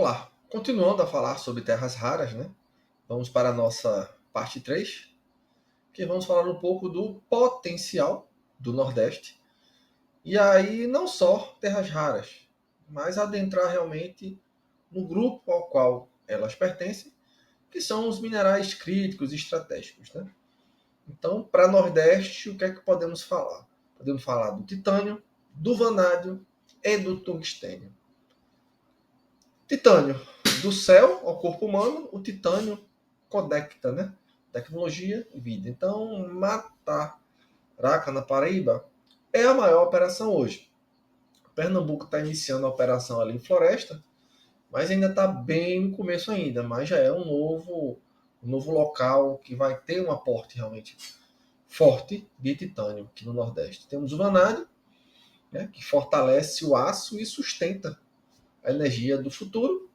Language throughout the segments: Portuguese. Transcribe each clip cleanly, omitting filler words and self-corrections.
Olá, continuando a falar sobre terras raras, né? Vamos para a nossa parte 3, que vamos falar um pouco do potencial do Nordeste. E aí, não só terras raras, mas adentrar realmente no grupo ao qual elas pertencem, que são os minerais críticos e estratégicos, né? Então, para Nordeste, o que é que podemos falar? Podemos falar do titânio, do vanádio e do tungstênio. Titânio, do céu ao corpo humano, o titânio conecta, né? Tecnologia e vida. Então, Mataraca, na Paraíba, é a maior operação hoje. Pernambuco está iniciando a operação ali em Floresta, mas ainda está bem no começo ainda. Mas já é um novo local que vai ter um aporte realmente forte de titânio aqui no Nordeste. Temos o vanádio, né, que fortalece o aço e sustenta a energia do futuro.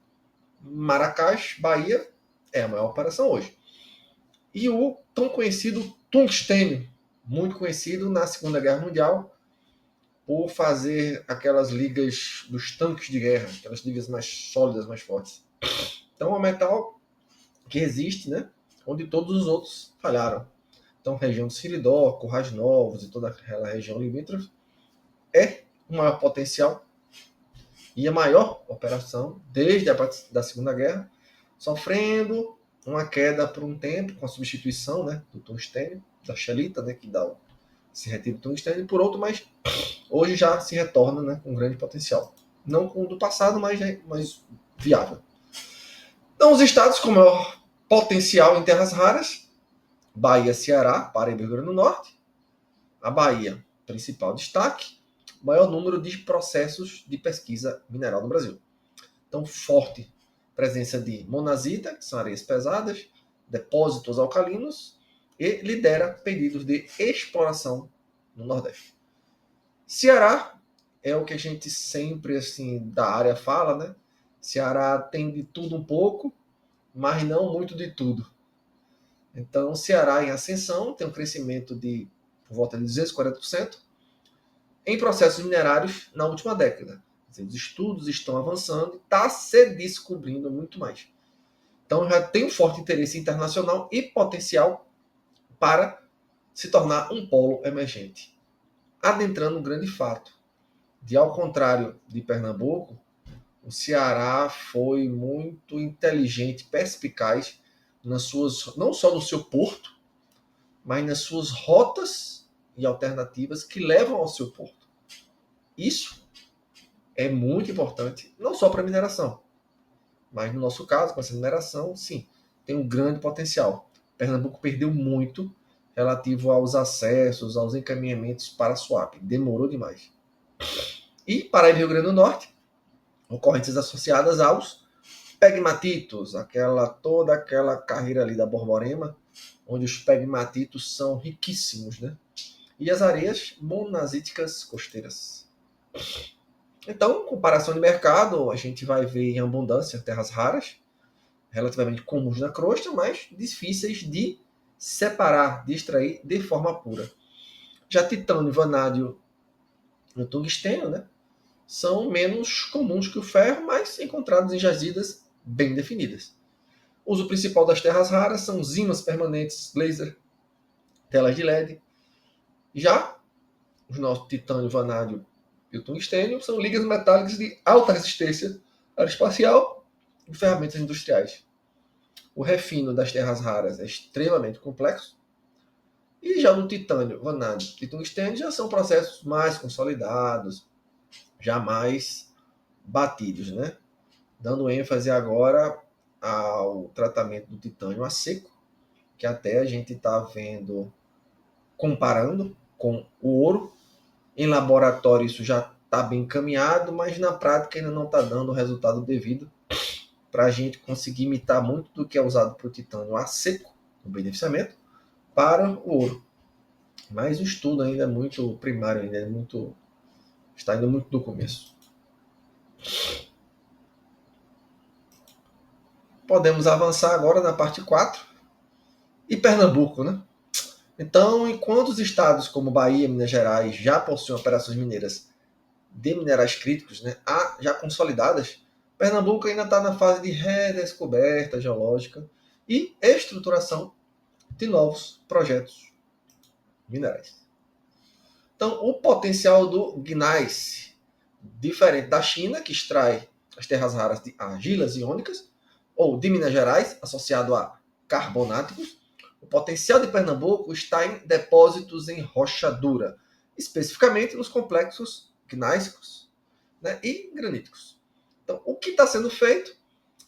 Maracás, Bahia, é a maior operação hoje. E o tão conhecido tungstênio, muito conhecido na Segunda Guerra Mundial, por fazer aquelas ligas dos tanques de guerra, aquelas ligas mais sólidas, mais fortes. Então é um metal que existe, né? Onde todos os outros falharam. Então, região do Siridó, Currais Novos e toda aquela região limítrofe é o maior potencial e a maior operação desde a da Segunda Guerra, sofrendo uma queda por um tempo com a substituição, né, do tungstênio, da xelita, né, que dá esse retiro do tungstênio por outro, mas hoje já se retorna, né, com grande potencial. Não com o do passado, mas viável. Então, os estados com maior potencial em terras raras: Bahia, Ceará, Paraíba e Rio Grande do Norte. A Bahia, principal destaque, maior número de processos de pesquisa mineral no Brasil. Então, forte presença de monazita, que são areias pesadas, depósitos alcalinos, e lidera pedidos de exploração no Nordeste. Ceará é o que a gente sempre, assim, da área fala, né? Ceará tem de tudo um pouco, mas não muito de tudo. Então, Ceará em ascensão tem um crescimento de por volta de 240% em processos minerários na última década. Os estudos estão avançando e está se descobrindo muito mais. Então já tem um forte interesse internacional e potencial para se tornar um polo emergente. Adentrando um grande fato, de ao contrário de Pernambuco, o Ceará foi muito inteligente, perspicaz nas suas, não só no seu porto, mas nas suas rotas e alternativas que levam ao seu porto. Isso é muito importante, não só para a mineração, mas no nosso caso, com essa mineração, sim, tem um grande potencial. Pernambuco perdeu muito relativo aos acessos, aos encaminhamentos para a SWAP. Demorou demais. E Paraíba e Rio Grande do Norte, ocorrências associadas aos pegmatitos, toda aquela carreira ali da Borborema, onde os pegmatitos são riquíssimos, né? E as areias monazíticas costeiras. Então, comparação de mercado, a gente vai ver em abundância terras raras, relativamente comuns na crosta, mas difíceis de separar, de extrair de forma pura. Já titânio, vanádio e o tungstênio, né, são menos comuns que o ferro, mas encontrados em jazidas bem definidas. O uso principal das terras raras são os ímãs permanentes, laser, telas de LED. Já os nossos titânio, vanádio e o tungstênio são ligas metálicas de alta resistência aeroespacial e ferramentas industriais. O refino das terras raras é extremamente complexo. E já no titânio, vanádio e tungstênio já são processos mais consolidados, já mais batidos, né? Dando ênfase agora ao tratamento do titânio a seco, que até a gente está vendo, comparando com o ouro. Em laboratório isso já está bem encaminhado, mas na prática ainda não está dando o resultado devido para a gente conseguir imitar muito do que é usado para o titânio a seco, o beneficiamento, para o ouro. Mas o estudo ainda é muito primário, está indo muito do começo. Podemos avançar agora na parte 4. E Pernambuco, né? Então, enquanto os estados como Bahia e Minas Gerais já possuem operações mineiras de minerais críticos, né, já consolidadas, Pernambuco ainda está na fase de redescoberta geológica e estruturação de novos projetos minerais. Então, o potencial do gneiss, diferente da China, que extrai as terras raras de argilas iônicas, ou de Minas Gerais, associado a carbonáticos, o potencial de Pernambuco está em depósitos em rocha dura, especificamente nos complexos gneissicos, né, e graníticos. Então, o que está sendo feito?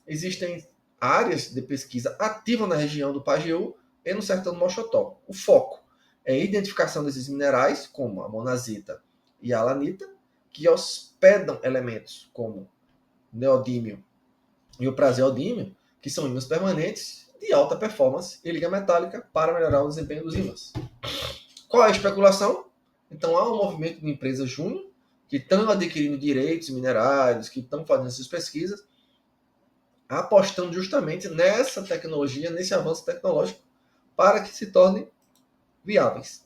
Existem áreas de pesquisa ativa na região do Pajeú e no sertão do Mochotó. O foco é a identificação desses minerais, como a monazita e a alanita, que hospedam elementos como neodímio e o praseodímio, que são ímãs permanentes de alta performance e liga metálica para melhorar o desempenho dos ímãs. Qual é a especulação? Então há um movimento de empresas júnior que estão adquirindo direitos minerários, que estão fazendo essas pesquisas, apostando justamente nessa tecnologia, nesse avanço tecnológico, para que se tornem viáveis.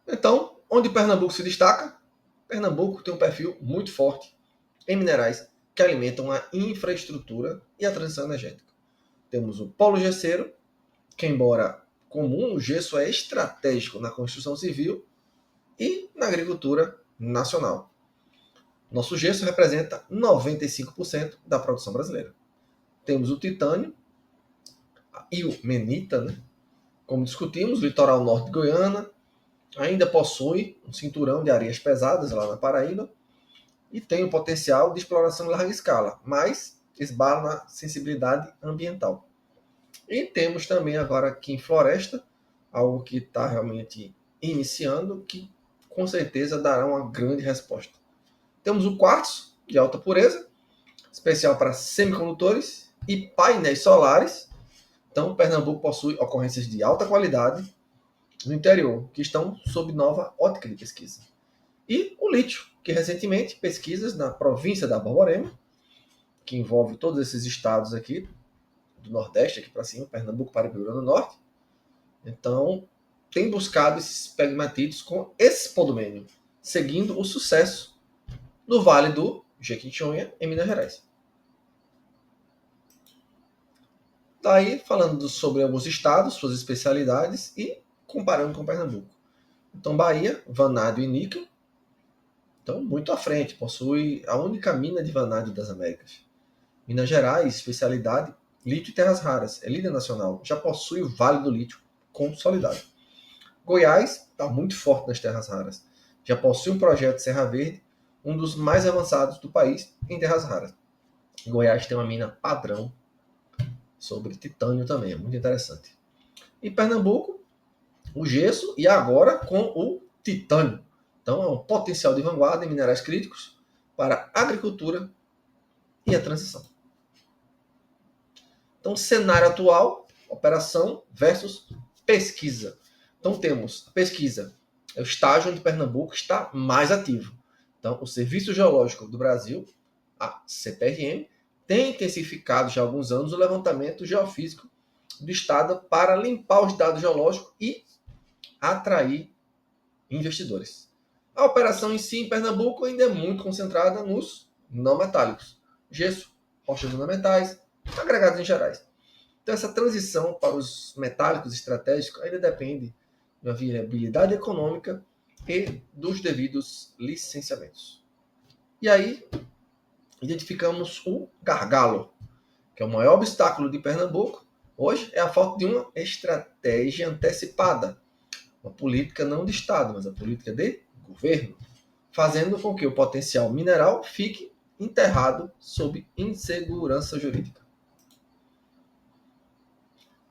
Então, onde Pernambuco se destaca? Pernambuco tem um perfil muito forte em minerais que alimentam a infraestrutura e a transição energética. Temos o polo gesseiro, que embora comum, o gesso é estratégico na construção civil e na agricultura nacional. Nosso gesso representa 95% da produção brasileira. Temos o titânio e o menita, né? Como discutimos, o litoral norte de Goiânia ainda possui um cinturão de areias pesadas lá na Paraíba e tem o potencial de exploração em larga escala, mas esbarra na sensibilidade ambiental. E temos também agora aqui em Floresta, algo que está realmente iniciando, que com certeza dará uma grande resposta. Temos o quartzo, de alta pureza, especial para semicondutores e painéis solares. Então, Pernambuco possui ocorrências de alta qualidade no interior, que estão sob nova ótica de pesquisa. E o lítio, que recentemente pesquisas na província da Borborema, que envolve todos esses estados aqui, do Nordeste, aqui para cima, Pernambuco, Paraíba e Rio Grande do Norte, então tem buscado esses pegmatitos com espodumênio, seguindo o sucesso do Vale do Jequitinhonha, em Minas Gerais. Daí, falando sobre alguns estados, suas especialidades e comparando com Pernambuco. Então, Bahia, vanádio e níquel. Então, muito à frente, possui a única mina de vanádio das Américas. Minas Gerais, especialidade, lítio e terras raras, é líder nacional, já possui o Vale do Lítio consolidado. Goiás está muito forte nas terras raras, já possui um projeto de Serra Verde, um dos mais avançados do país em terras raras. Goiás tem uma mina padrão sobre titânio também, é muito interessante. E Pernambuco, o gesso e agora com o titânio. Então é um potencial de vanguarda em minerais críticos para a agricultura e a transição. Então, cenário atual, operação versus pesquisa. Então temos a pesquisa, é o estágio onde Pernambuco está mais ativo. Então, o Serviço Geológico do Brasil, a CPRM, tem intensificado já há alguns anos o levantamento geofísico do estado para limpar os dados geológicos e atrair investidores. A operação em si em Pernambuco ainda é muito concentrada nos não metálicos, gesso, rochas fundamentais, agregados em gerais. Então essa transição para os metálicos estratégicos ainda depende da viabilidade econômica e dos devidos licenciamentos. E aí identificamos o gargalo, que é o maior obstáculo de Pernambuco hoje, é a falta de uma estratégia antecipada, uma política não de Estado, mas a política de governo, fazendo com que o potencial mineral fique enterrado sob insegurança jurídica.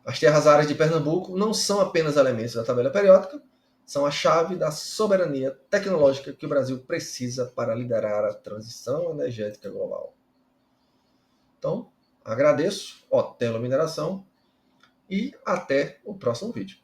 As terras raras de Pernambuco não são apenas elementos da tabela periódica, são a chave da soberania tecnológica que o Brasil precisa para liderar a transição energética global. Então, agradeço, Otelo Mineração, e até o próximo vídeo.